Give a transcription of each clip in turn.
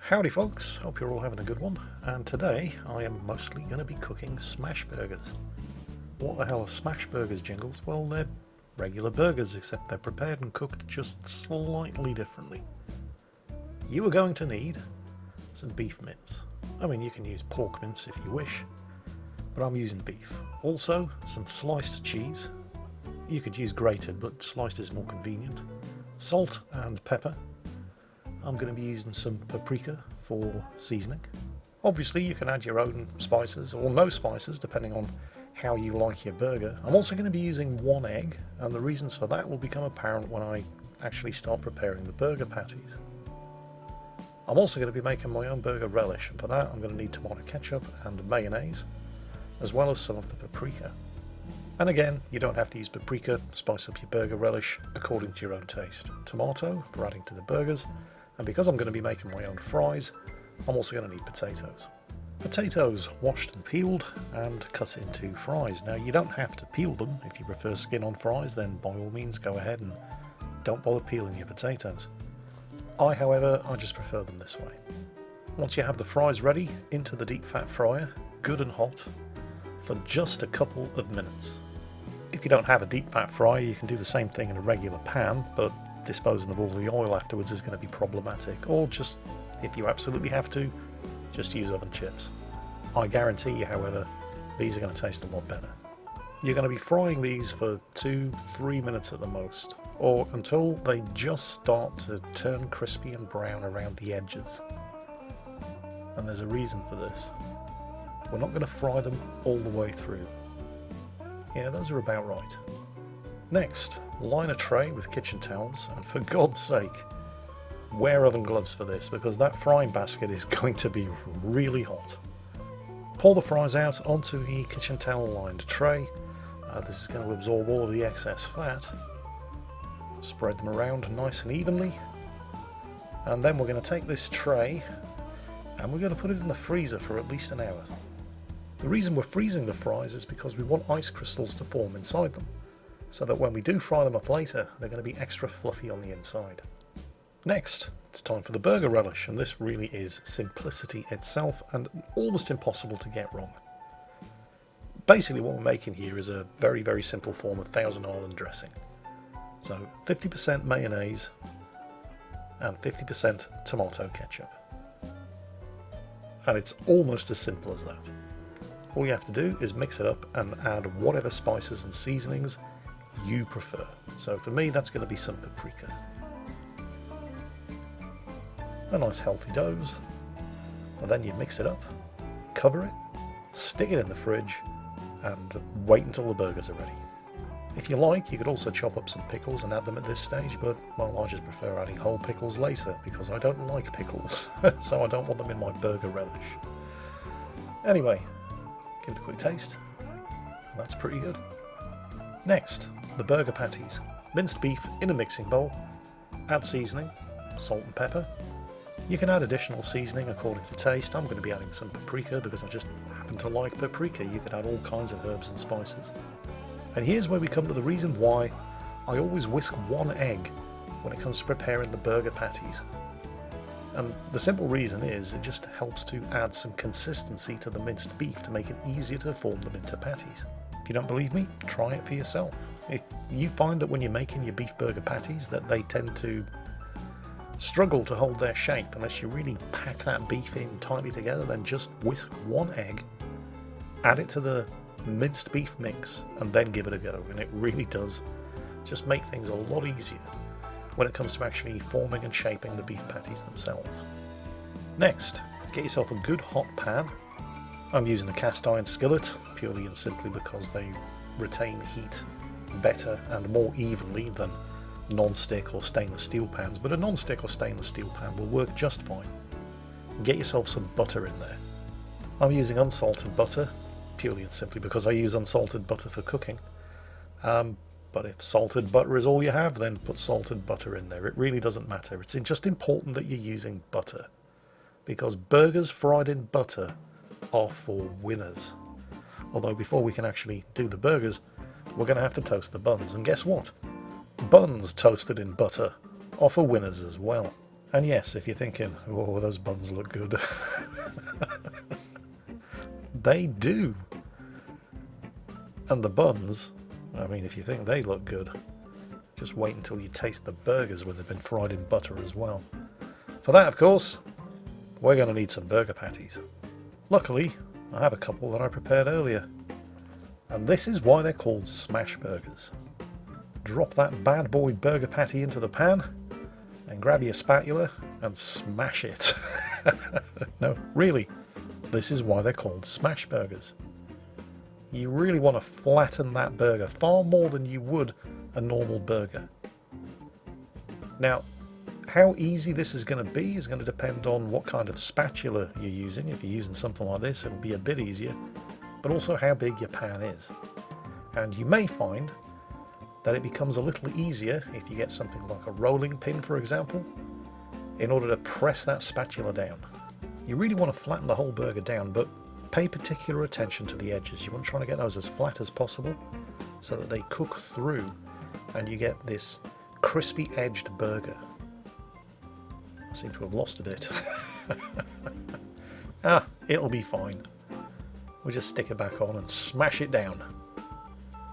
Howdy folks, hope you're all having a good one, and today I am mostly going to be cooking smash burgers. What the hell are smash burgers, Jingles? Well, they're regular burgers, except they're prepared and cooked just slightly differently. You are going to need some beef mince. I mean, you can use pork mince if you wish, but I'm using beef. Also, some sliced cheese. You could use grated, but sliced is more convenient. Salt and pepper. I'm going to be using some paprika for seasoning. Obviously you can add your own spices or no spices depending on how you like your burger. I'm also going to be using 1 egg, and the reasons for that will become apparent when I actually start preparing the burger patties. I'm also going to be making my own burger relish, and for that I'm going to need tomato ketchup and mayonnaise, as well as some of the paprika. And again, you don't have to use paprika, spice up your burger relish according to your own taste. Tomato for adding to the burgers, and because I'm going to be making my own fries, I'm also going to need potatoes. Potatoes washed and peeled and cut into fries. Now you don't have to peel them. If you prefer skin on fries, then by all means go ahead and don't bother peeling your potatoes. I, however, I just prefer them this way. Once you have the fries ready, into the deep fat fryer, good and hot, for just a couple of minutes. If you don't have a deep fat fryer, you can do the same thing in a regular pan, but disposing of all the oil afterwards is going to be problematic. Or just, if you absolutely have to, just use oven chips. I guarantee you, however, these are going to taste a lot better. You're going to be frying these for 2-3 minutes at the most, or until they just start to turn crispy and brown around the edges. And there's a reason for this. We're not going to fry them all the way through. Yeah, those are about right. Next, line a tray with kitchen towels, and for God's sake, wear oven gloves for this, because that frying basket is going to be really hot. Pour the fries out onto the kitchen towel lined tray. This is going to absorb all of the excess fat. Spread them around nice and evenly. And then we're going to take this tray and we're going to put it in the freezer for at least an hour. The reason we're freezing the fries is because we want ice crystals to form inside them, so that when we do fry them up later, they're going to be extra fluffy on the inside. Next, it's time for the burger relish, and this really is simplicity itself and almost impossible to get wrong. Basically what we're making here is a very, very simple form of Thousand Island dressing. So 50% mayonnaise and 50% tomato ketchup. And it's almost as simple as that. All you have to do is mix it up and add whatever spices and seasonings you prefer. So for me, that's going to be some paprika. A nice healthy dose. And then you mix it up, cover it, stick it in the fridge, and wait until the burgers are ready. If you like, you could also chop up some pickles and add them at this stage, but well, I just prefer adding whole pickles later because I don't like pickles, so I don't want them in my burger relish. Anyway, give it a quick taste, and that's pretty good. Next, the burger patties. Minced beef in a mixing bowl, add seasoning, salt and pepper. You can add additional seasoning according to taste. I'm going to be adding some paprika because I just happen to like paprika. You could add all kinds of herbs and spices. And here's where we come to the reason why I always whisk 1 egg when it comes to preparing the burger patties. And the simple reason is it just helps to add some consistency to the minced beef to make it easier to form them into patties. If you don't believe me, try it for yourself. If you find that when you're making your beef burger patties that they tend to struggle to hold their shape unless you really pack that beef in tightly together, then just whisk 1 egg, add it to the minced beef mix, and then give it a go. And it really does just make things a lot easier when it comes to actually forming and shaping the beef patties themselves. Next, get yourself a good hot pan. I'm using a cast iron skillet purely and simply because they retain heat better and more evenly than non-stick or stainless steel pans, but a non-stick or stainless steel pan will work just fine. Get yourself some butter in there. I'm using unsalted butter purely and simply because I use unsalted butter for cooking. But if salted butter is all you have, then put salted butter in there. It really doesn't matter. It's just important that you're using butter, because burgers fried in butter are for winners. Although before we can actually do the burgers, we're going to have to toast the buns. And guess what? Buns toasted in butter are for winners as well. And yes, if you're thinking, oh, those buns look good, they do. And the buns, I mean, if you think they look good, just wait until you taste the burgers when they've been fried in butter as well. For that, of course, we're going to need some burger patties. Luckily, I have a couple that I prepared earlier. And this is why they're called smash burgers. Drop that bad boy burger patty into the pan, and grab your spatula and smash it. No, really, this is why they're called smash burgers. You really want to flatten that burger far more than you would a normal burger. Now, how easy this is going to be is going to depend on what kind of spatula you're using. If you're using something like this, it'll be a bit easier, but also how big your pan is. And you may find that it becomes a little easier if you get something like a rolling pin, for example, in order to press that spatula down. You really want to flatten the whole burger down, but pay particular attention to the edges. You want to try to get those as flat as possible so that they cook through and you get this crispy edged burger. I seem to have lost a bit. It'll be fine. We'll just stick it back on and smash it down.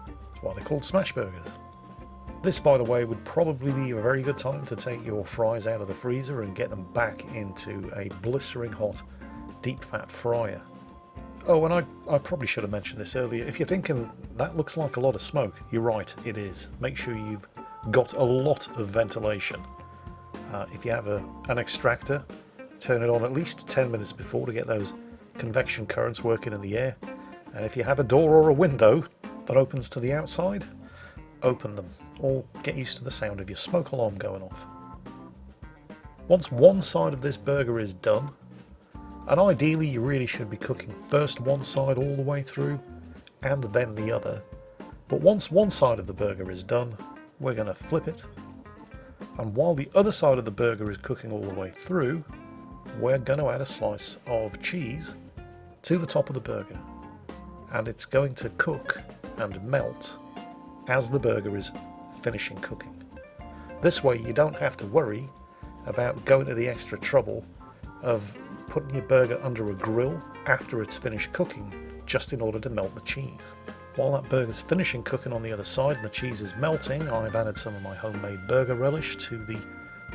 That's why they're called smash burgers. This, by the way, would probably be a very good time to take your fries out of the freezer and get them back into a blistering hot deep fat fryer. Oh, and I probably should have mentioned this earlier. If you're thinking that looks like a lot of smoke, you're right, it is. Make sure you've got a lot of ventilation. If you have an extractor, turn it on at least 10 minutes before to get those convection currents working in the air. And if you have a door or a window that opens to the outside, open them, or get used to the sound of your smoke alarm going off. Once one side of this burger is done, and ideally you really should be cooking first one side all the way through and then the other, but once one side of the burger is done, we're going to flip it, and while the other side of the burger is cooking all the way through, we're going to add a slice of cheese to the top of the burger, and it's going to cook and melt as the burger is finishing cooking. This way you don't have to worry about going to the extra trouble of putting your burger under a grill after it's finished cooking just in order to melt the cheese. While that burger's finishing cooking on the other side and the cheese is melting, I've added some of my homemade burger relish to the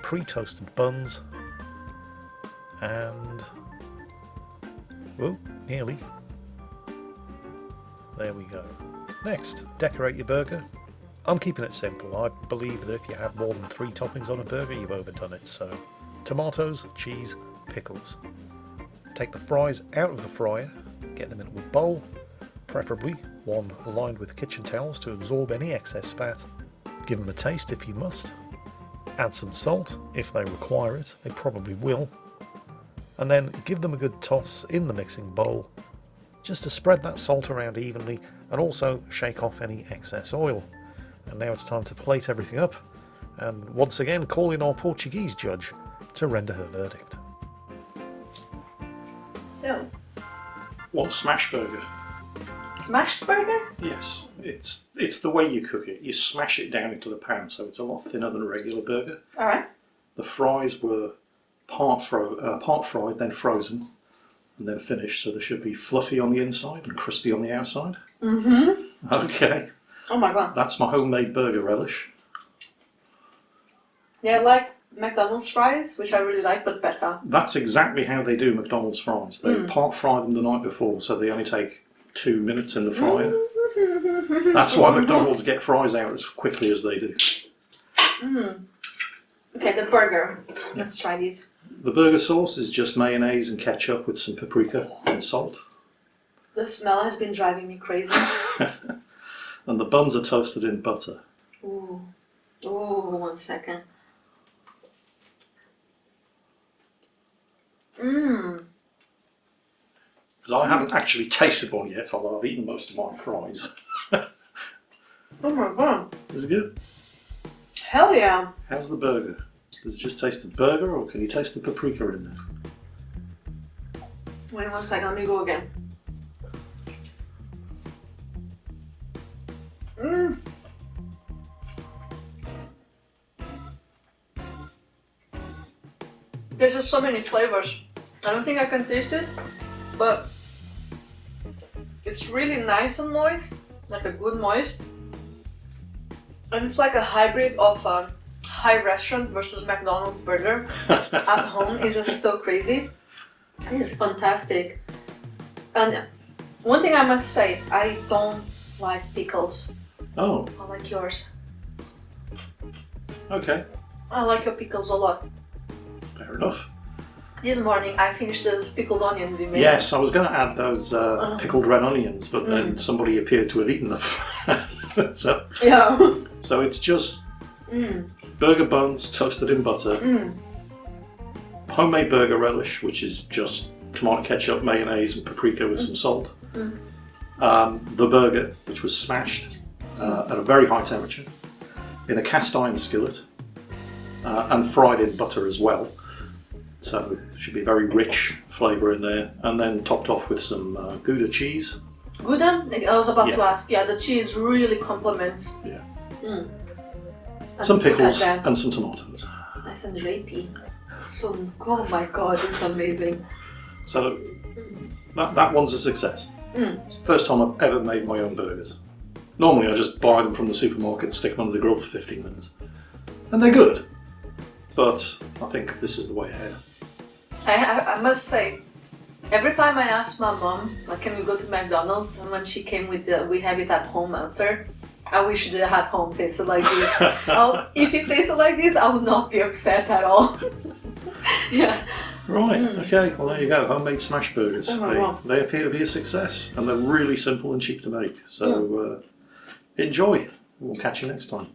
pre-toasted buns, and nearly. There we go. Next, decorate your burger. I'm keeping it simple. I believe that if you have more than 3 toppings on a burger, you've overdone it. So, tomatoes, cheese, pickles. Take the fries out of the fryer, get them into a bowl, preferably one lined with kitchen towels to absorb any excess fat. Give them a taste if you must. Add some salt if they require it. They probably will. And then give them a good toss in the mixing bowl, just to spread that salt around evenly and also shake off any excess oil. And now it's time to plate everything up and once again call in our Portuguese judge to render her verdict. So, What's smash burger? smashed burger? Yes, it's the way you cook it. You smash it down into the pan, so it's a lot thinner than a regular burger. Alright. The fries were part fried, then frozen, and then finished, so they should be fluffy on the inside and crispy on the outside. Mm-hmm. Okay. Oh my god. That's my homemade burger relish. They're like McDonald's fries, which I really like, but better. That's exactly how they do McDonald's fries. They part fry them the night before, so they only take 2 minutes in the fryer. That's why McDonald's get fries out as quickly as they do. Okay, the burger. Let's try these. The burger sauce is just mayonnaise and ketchup with some paprika and salt. The smell has been driving me crazy. And the buns are toasted in butter. Ooh. Ooh, 1 second. Mmm. Because I haven't actually tasted one yet, although I've eaten most of my fries. Oh my god. Is it good? Hell yeah. How's the burger? Does it just taste the burger, or can you taste the paprika in there? Wait 1 second, let me go again. Mmm. There's just so many flavors. I don't think I can taste it, but it's really nice and moist, like a good moist. And it's like a hybrid of a high restaurant versus McDonald's burger at home. It's just so crazy. It's fantastic. And one thing I must say, I don't like pickles. Oh, I like yours. okay. I like your pickles a lot. Fair enough. This morning I finished those pickled onions you made. Yes, I was going to add those pickled red onions, but then somebody appeared to have eaten them. so it's just burger buns toasted in butter, homemade burger relish, which is just tomato ketchup, mayonnaise and paprika with some salt. The burger, which was smashed at a very high temperature in a cast iron skillet and fried in butter as well. So there should be a very rich flavour in there, and then topped off with some Gouda cheese. Gouda? I was about to ask. Yeah, the cheese really complements. Yeah. Some pickles and some tomatoes. Nice and drapey. So, oh my god, it's amazing. So that one's a success. It's the first time I've ever made my own burgers. Normally I just buy them from the supermarket and stick them under the grill for 15 minutes. And they're good. But I think this is the way ahead. I must say, every time I ask my mom, like, can we go to McDonald's? And when she came with the we have it at home answer, I wish the at home tasted like this. If it tasted like this, I would not be upset at all. Yeah. Right, okay, well there you go, homemade smash burgers. They appear to be a success, and they're really simple and cheap to make. So enjoy. We'll catch you next time.